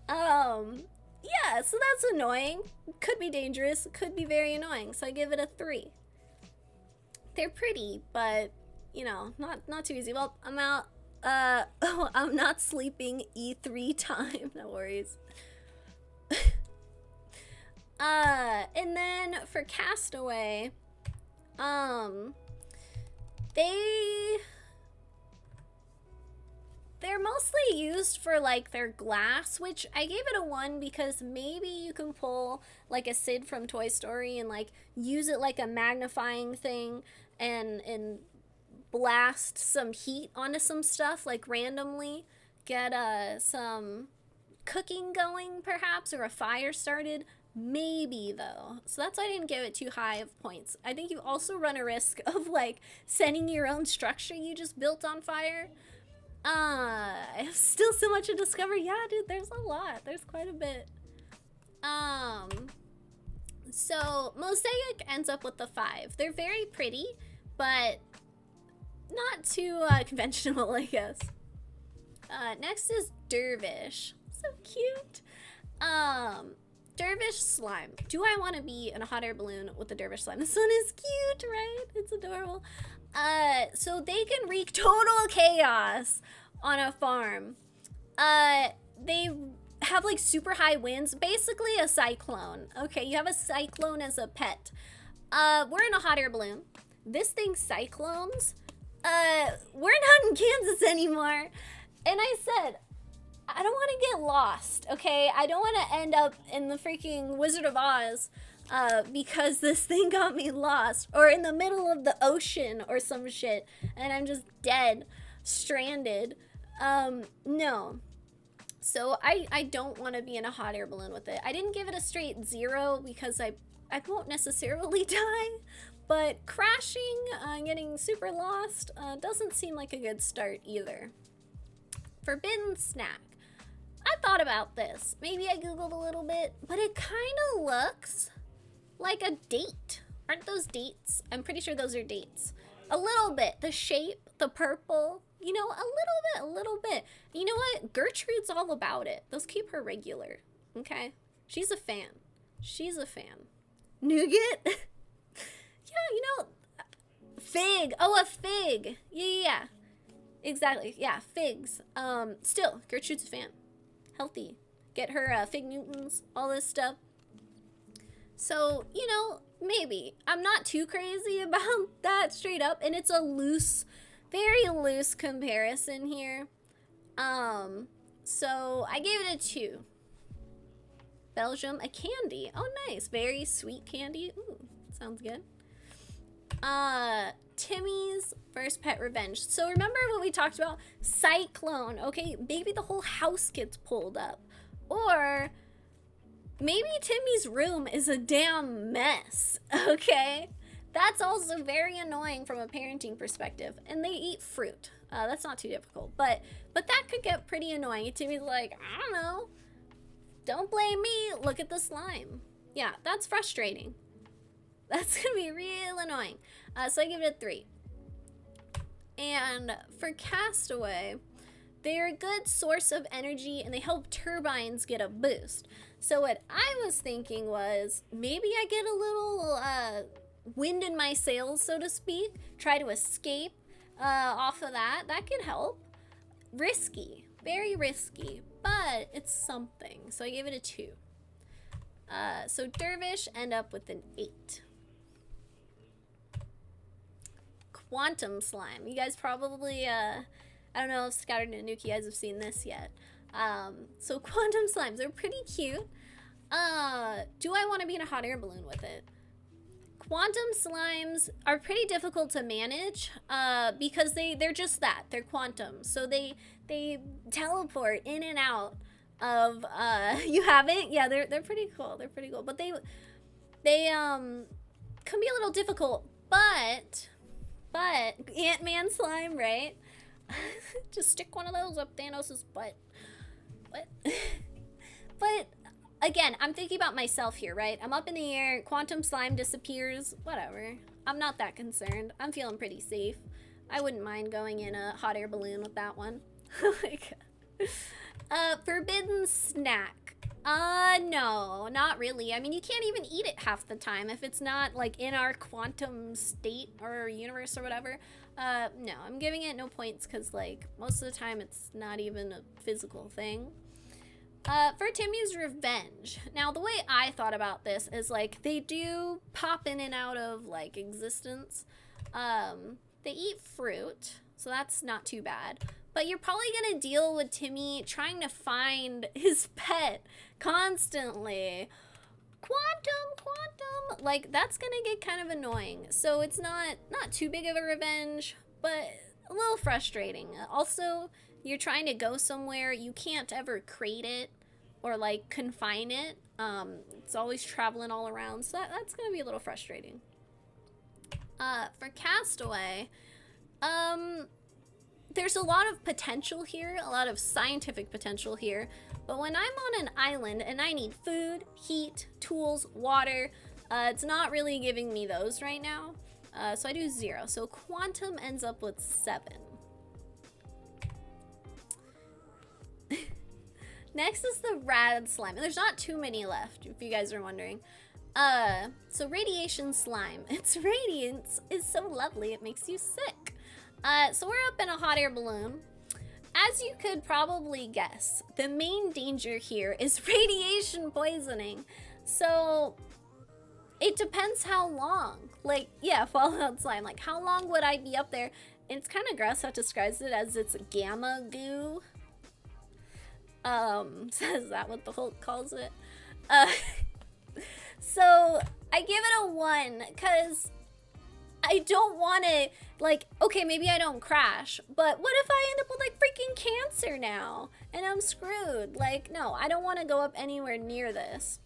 Yeah, so that's annoying. Could be dangerous. Could be very annoying. So I give it a 3. They're pretty, but, you know, not too easy. Well, I'm out. I'm not sleeping E3 time. No worries. And then for Castaway, they're mostly used for, like, their glass, which I gave it a 1 because maybe you can pull, like, a Sid from Toy Story and, like, use it like a magnifying thing and blast some heat onto some stuff, like, randomly. Get, some cooking going, perhaps, or a fire started. Maybe, though. So that's why I didn't give it too high of points. I think you also run a risk of, like, setting your own structure you just built on fire. Still so much to discover. Yeah, dude, there's a lot. There's quite a bit. So Mosaic ends up with the 5. They're very pretty, but not too conventional, I guess. Next is Dervish. So cute. Dervish Slime. Do I want to be in a hot air balloon with the Dervish Slime? This one is cute, right? It's adorable. So they can wreak total chaos on a farm. They have, like, super high winds. Basically a cyclone. Okay, you have a cyclone as a pet. We're in a hot air balloon. This thing cyclones. We're not in Kansas anymore. And I said, I don't want to get lost, okay? I don't want to end up in the freaking Wizard of Oz because this thing got me lost, or in the middle of the ocean or some shit, and I'm just dead, stranded. No. So I don't want to be in a hot air balloon with it. I didn't give it a straight 0 because I won't necessarily die, but crashing, getting super lost, doesn't seem like a good start either. Forbidden snack. I thought about this. Maybe I googled a little bit, but it kind of looks like a date. Aren't those dates? I'm pretty sure those are dates. A little bit. The shape, the purple, you know, a little bit. You know what? Gertrude's all about it. Those keep her regular, okay? She's a fan. She's a fan. Nougat? Yeah, you know, fig. Oh, a fig. Yeah. Exactly. Yeah, figs. Still, Gertrude's a fan. Healthy. Get her fig Newtons, all this stuff. So, you know, maybe. I'm not too crazy about that straight up, and it's a loose, very loose comparison here. So I gave it a 2. Belgium, a candy. Oh, nice. Very sweet candy. Ooh, sounds good. Timmy's first pet revenge. So remember what we talked about? Cyclone. Okay, maybe the whole house gets pulled up. Or maybe Timmy's room is a damn mess. Okay? That's also very annoying from a parenting perspective. And they eat fruit. That's not too difficult. But that could get pretty annoying. Timmy's like, I don't know. Don't blame me. Look at the slime. Yeah, that's frustrating. That's gonna be real annoying. So I give it a 3. And for Castaway, they're a good source of energy and they help turbines get a boost. So what I was thinking was maybe I get a little wind in my sails, so to speak. Try to escape off of that. That could help. Risky. Very risky. But it's something. So I gave it a 2. So Dervish end up with an 8. Quantum Slime. You guys probably, I don't know if Scattered and Nuke, you guys have seen this yet. So Quantum Slimes, they're pretty cute. Do I want to be in a hot air balloon with it? Quantum Slimes are pretty difficult to manage because they're just that. They're quantum. So they teleport in and out of, you haven't? Yeah, they're pretty cool. They're pretty cool. But they can be a little difficult, but Ant-Man slime, right? Just stick one of those up Thanos' butt. What? But again, I'm thinking about myself here, right? I'm up in the air, quantum slime disappears, whatever. I'm not that concerned. I'm feeling pretty safe. I wouldn't mind going in a hot air balloon with that one. Oh my god. Forbidden snack. No, not really. I mean, you can't even eat it half the time if it's not like in our quantum state or universe or whatever. No, I'm giving it no points because like most of the time it's not even a physical thing. For Timmy's revenge. Now, the way I thought about this is like they do pop in and out of like existence. They eat fruit, so that's not too bad. But you're probably gonna deal with Timmy trying to find his pet constantly. Quantum, like that's gonna get kind of annoying. So it's not too big of a revenge, but a little frustrating. Also, you're trying to go somewhere, you can't ever crate it or like confine it. It's always traveling all around, so that's gonna be a little frustrating. For Castaway, there's a lot of potential here, a lot of scientific potential here, but when I'm on an island and I need food, heat, tools, water, it's not really giving me those right now. So I do 0. So Quantum ends up with 7. Next is the Rad Slime. There's not too many left, if you guys are wondering. So Radiation Slime. Its radiance is so lovely, it makes you sick. So we're up in a hot air balloon. As you could probably guess, the main danger here is radiation poisoning. So it depends how long. Like, yeah, Fallout Slime. Like, how long would I be up there? And it's kind of gross how it describes it as it's gamma goo. Is that what the Hulk calls it? So I give it a 1 because I don't want to, like, okay, maybe I don't crash, but what if I end up with like freaking cancer now and I'm screwed? Like, no, I don't want to go up anywhere near this.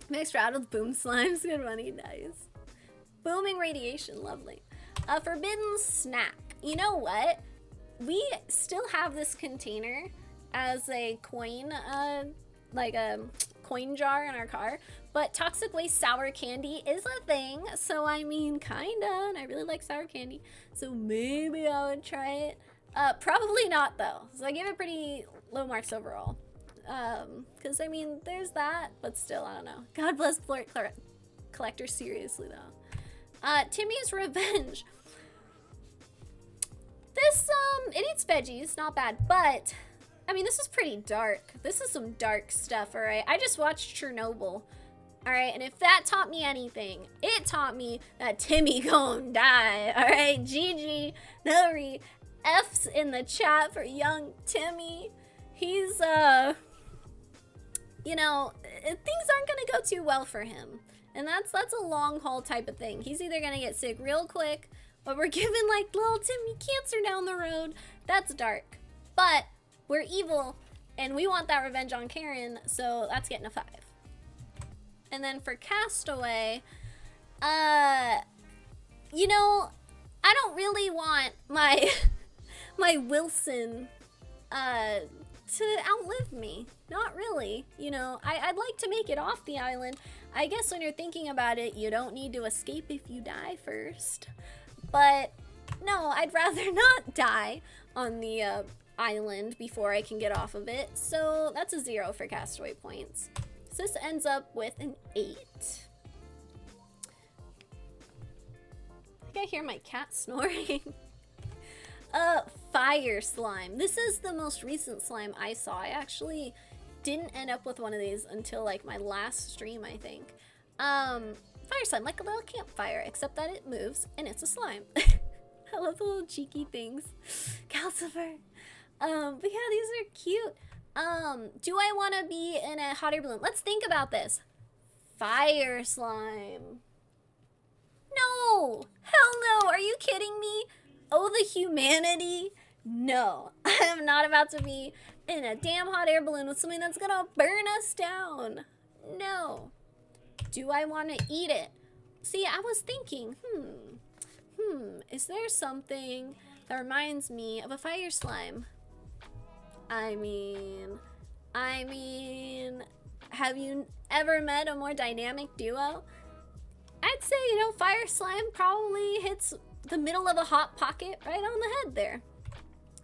Mixed rad with boom slimes, good money, nice. Booming radiation, lovely. A forbidden snack. You know what? We still have this container as a coin, like a coin jar in our car, but toxic waste sour candy is a thing. So I mean, kinda, and I really like sour candy. So maybe I would try it. Probably not though. So I give it pretty low marks overall. Cause I mean, there's that, but still, I don't know. God bless Plort Collector, seriously though. Timmy's Revenge. This, it eats veggies, not bad, but, I mean, this is pretty dark. This is some dark stuff, alright? I just watched Chernobyl, alright? And if that taught me anything, it taught me that Timmy gon' die, alright? GG, Nuri, F's in the chat for young Timmy. He's, you know, things aren't gonna go too well for him. And that's a long haul type of thing. He's either gonna get sick real quick, but we're giving like little Timmy cancer down the road. That's dark. But we're evil and we want that revenge on Karen, so that's getting a 5. And then for Castaway, you know, I don't really want my my Wilson to outlive me. Not really. You know, I'd like to make it off the island. I guess when you're thinking about it, you don't need to escape if you die first. But no, I'd rather not die on the island before I can get off of it. So that's a 0 for Castaway points. So this ends up with an 8. I think I hear my cat snoring. Fire Slime. This is the most recent slime I saw. I actually didn't end up with one of these until like my last stream, I think. Fire Slime, like a little campfire, except that it moves and it's a slime. I love the little cheeky things. Calcifer. But yeah, these are cute. Do I want to be in a hot air balloon? Let's think about this. Fire Slime. No! Hell no! Are you kidding me? Oh, the humanity? No. I am not about to be in a damn hot air balloon with something that's gonna burn us down. No. Do I want to eat it? See, I was thinking, is there something that reminds me of a fire slime? I mean, have you ever met a more dynamic duo? I'd say, you know, fire slime probably hits the middle of a hot pocket right on the head there.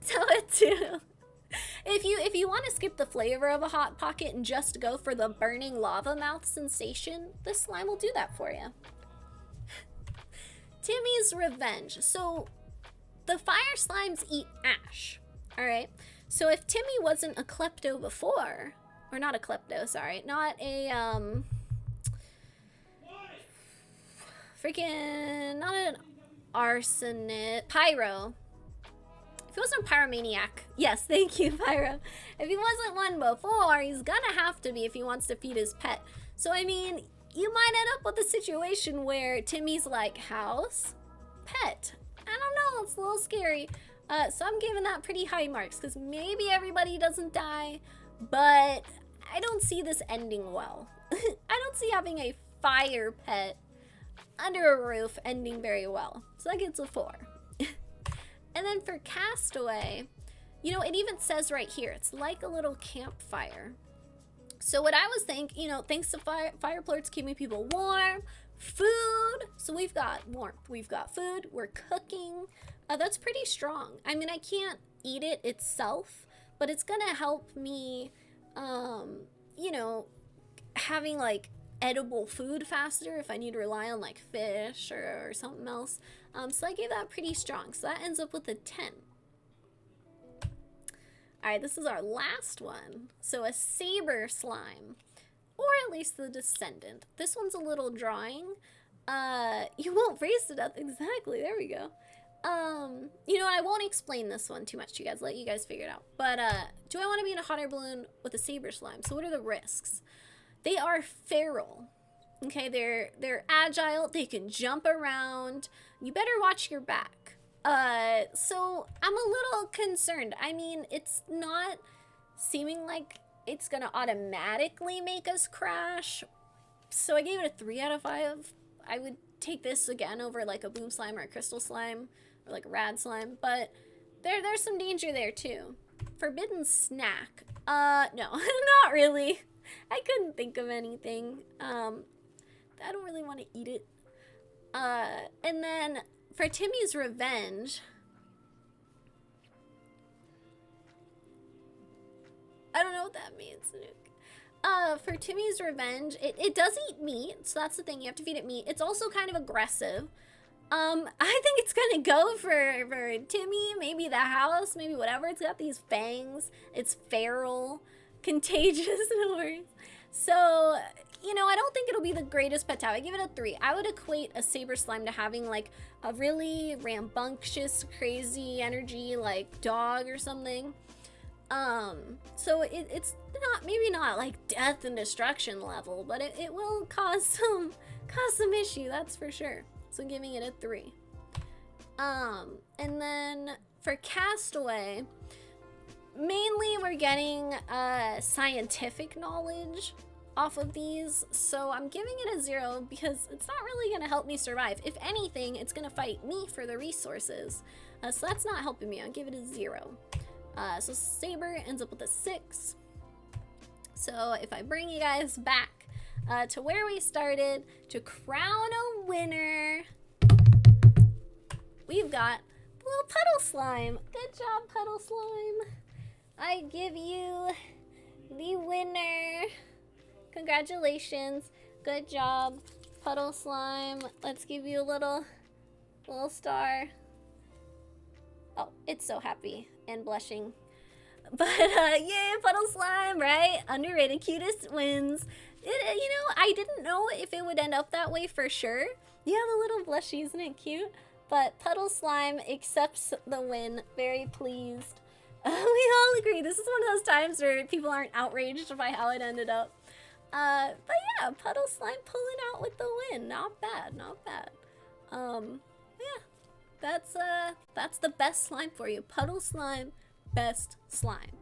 So it's, you know, if you want to skip the flavor of a hot pocket and just go for the burning lava mouth sensation, this slime will do that for you. Timmy's Revenge. So the fire slimes eat ash, all right? So if Timmy wasn't a klepto before, or not a klepto, sorry, not a, not an arsonist, pyro. If he wasn't a pyromaniac, yes, thank you, Pyro. If he wasn't one before, he's gonna have to be if he wants to feed his pet. So, I mean, you might end up with a situation where Timmy's like, house, pet. I don't know, it's a little scary. So I'm giving that pretty high marks, because maybe everybody doesn't die, but I don't see this ending well. I don't see having a fire pet under a roof ending very well. So that gets a 4. And then for Castaway, you know, it even says right here, it's like a little campfire. So what I was thinking, you know, thanks to fire plorts keeping people warm, food. So we've got warmth, we've got food, we're cooking. That's pretty strong. I mean, I can't eat it itself, but it's gonna help me, you know, having like edible food faster if I need to rely on like fish or something else. So I gave that pretty strong. So that ends up with a 10. All right, this is our last one. So a saber slime, or at least the descendant. This one's a little drawing. You won't freeze to death. Exactly. There we go. You know, I won't explain this one too much to you guys. Let you guys figure it out. But do I want to be in a hot air balloon with a saber slime? So what are the risks? They are feral. Okay, they're agile, they can jump around. You better watch your back. So I'm a little concerned. I mean, it's not seeming like it's gonna automatically make us crash. So I gave it a 3 out of 5. I would take this again over like a Boom Slime or a Crystal Slime or like a Rad Slime, but there's some danger there too. Forbidden snack. No, not really. I couldn't think of anything. I don't really want to eat it. And then for Timmy's Revenge, I don't know what that means, Nuke. For Timmy's Revenge, it does eat meat, so that's the thing, you have to feed it meat. It's also kind of aggressive. I think it's gonna go for Timmy, maybe the house, maybe whatever. It's got these fangs, it's feral, contagious, no worries. So, you know, I don't think it'll be the greatest pet to have. I give it a 3. I would equate a Saber Slime to having like a really rambunctious, crazy energy like dog or something. So it's not, maybe not like death and destruction level, but it will cause some issue, that's for sure. So I'm giving it a 3. And then for Castaway, mainly we're getting scientific knowledge off of these, so I'm giving it a 0 because it's not really gonna help me survive. If anything, it's gonna fight me for the resources. So that's not helping me. I'll give it a 0. So Saber ends up with a 6. So if I bring you guys back to where we started, to crown a winner, we've got the little Puddle Slime. Good job, Puddle Slime. I give you the winner. Congratulations. Good job, Puddle Slime. Let's give you a little star. Oh, it's so happy and blushing. But yay, Puddle Slime, right? Underrated, cutest wins. You know, I didn't know if it would end up that way for sure. Yeah, the little blushy, isn't it cute? But Puddle Slime accepts the win. Very pleased. We all agree. This is one of those times where people aren't outraged by how it ended up. But yeah, Puddle Slime pulling out with the win. Not bad, not bad. Yeah, that's the best slime for you. Puddle Slime, best slime.